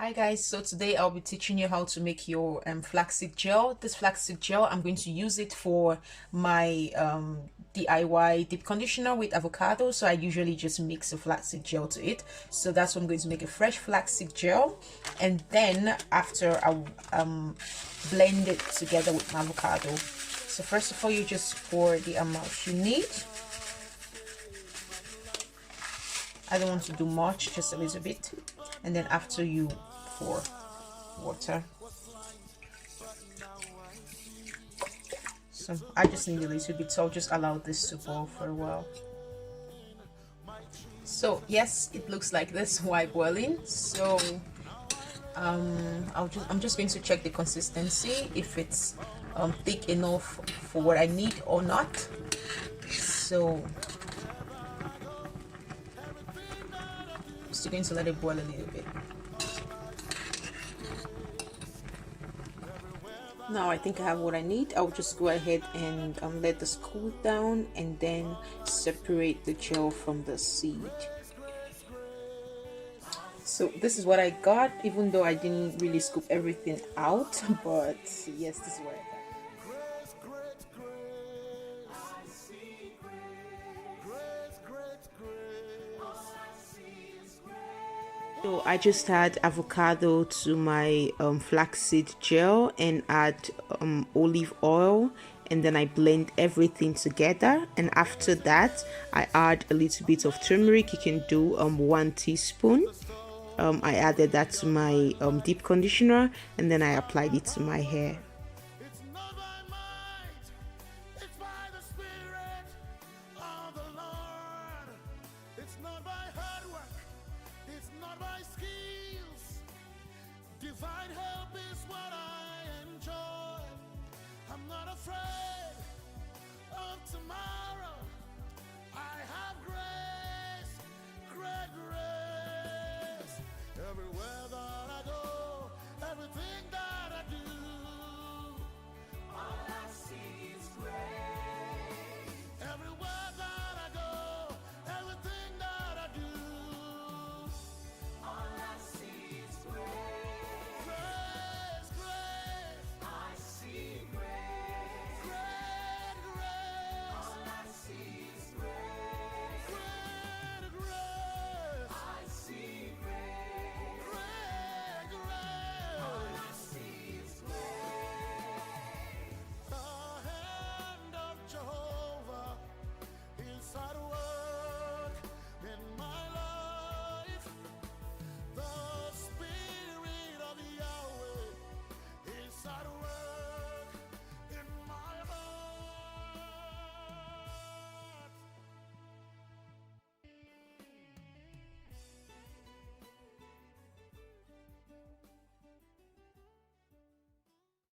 Hi guys, so today I'll be teaching you how to make your flaxseed gel. This flaxseed gel, I'm going to use it for my DIY deep conditioner with avocado. So I usually just mix a flaxseed gel to it. So that's what I'm going to make, a fresh flaxseed gel. And then after I'll blend it together with my avocado. So first of all, you just pour the amount you need. I don't want to do much, just a little bit. And then after you pour water. So I just need a little bit, so I'll just allow this to boil for a while. So yes, it looks like this while boiling. So I'm just going to check the consistency, if it's thick enough for what I need or not. So I'm still going to let it boil a little bit. Now I think I have what I need. I'll just go ahead and let this cool down and then separate the gel from the seed. So this is what I got, even though I didn't really scoop everything out, but yes, this is what I got. So I just add avocado to my flaxseed gel and add olive oil, and then I blend everything together. And after that, I add a little bit of turmeric. You can do 1 teaspoon. I added that to my deep conditioner, and then I applied it to my hair. Divine help is what I enjoy. I'm not afraid of tomorrow. I have grace, great grace.